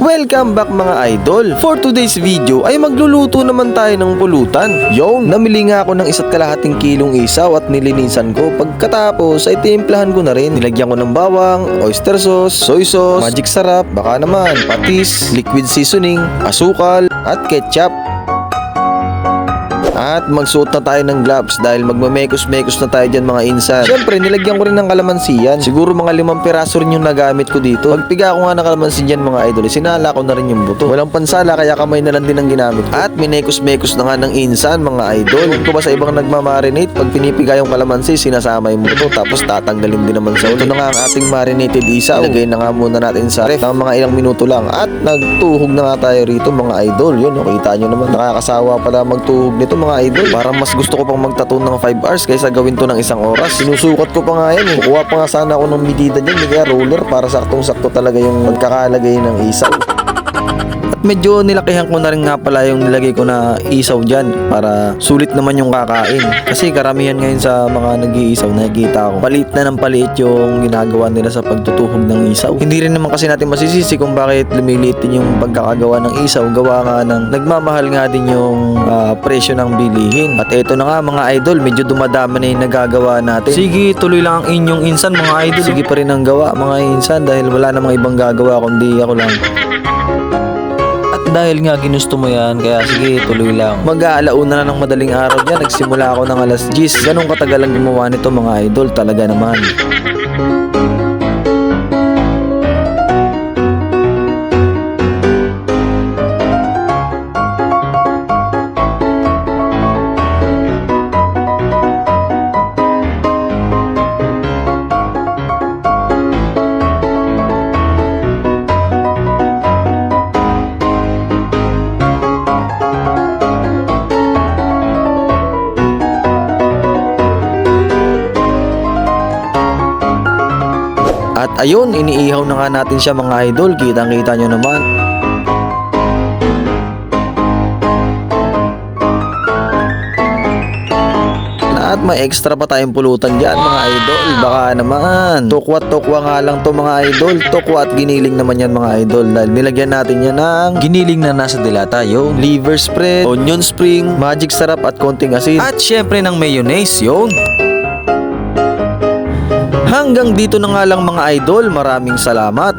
Welcome back mga idol. For today's video ay magluluto naman tayo ng pulutan. Yon, namili nga ako ng 1.5 kilong isaw at nilinisan ko. Pagkatapos ay timplahan ko na rin. Nilagyan ko ng bawang, oyster sauce, soy sauce, magic sarap, baka naman patis, liquid seasoning, asukal at ketchup. At magsuot na tayo ng gloves dahil magmamekos-mekos na tayo dyan mga insan. Siyempre nilagyan ko rin ng kalamansi yan. Siguro mga 5 piraso rin yung nagamit ko dito. Pagpiga ko nga ng kalamansi dyan mga idol, sinala ko na rin yung buto. Walang pansala kaya kamay na lang din ang ginamit ko. At minekos-mekos na nga ng insan mga idol. Kung ko ba sa ibang nagmamarinate, pag pinipiga yung kalamansi, sinasama yung buto tapos tatanggalin din naman sa ulo. Ito na nga ang ating marinated isaw. Ilagay na nga muna natin sa ref ng mga ilang minuto lang. At nagtuhog na nga tayo rito mga idol. Yun, nakita nyo naman, nakakasawa pala magtuhog nito mga idol. Parang mas gusto ko pang magtattoo ng 5 hours kaysa gawin to ng 1 oras. Sinusukat ko pa nga yan eh. Kukuha pa nga sana ako ng medida dyan, kaya roller para saktong-sakto talaga yung magkakalagay ng isaw. At medyo nilakihan ko na rin nga pala yung nilagay ko na isaw dyan para sulit naman yung kakain. Kasi karamihan ngayon sa mga nag-iisaw, nakikita ko palit na ng palit yung ginagawa nila sa pagtutuhog ng isaw. Hindi rin naman kasi natin masisisi kung bakit lumiliit din yung pagkakagawa ng isaw. Gawa nga ng nagmamahal nga din yung presyo ng bilihin. At eto na nga mga idol, medyo dumadami na yung nagagawa natin. Sige, tuloy lang ang inyong insan mga idol. Sige pa rin ang gawa mga insan dahil wala namang ibang gagawa kundi ako lang. Dahil nga ginusto mo yan, kaya sige, tuloy lang. Mag-aalauna na ng madaling araw dyan. Nagsimula ako ng alas 10. Ganong katagal ang gumawa nito mga idol, talaga naman. At ayun, iniihaw na nga natin siya mga idol. Kitang-kita nyo naman. At may extra pa tayong pulutan dyan mga idol. Baka naman. Tokwa-tokwa nga lang to mga idol. Tokwa at giniling naman yan mga idol. Dahil nilagyan natin yan ng giniling na nasa dilata. Yung liver spread, onion spring, magic sarap at konting asin. At syempre ng mayonnaise. Yun. Hanggang dito na nga lang mga idol. Maraming salamat.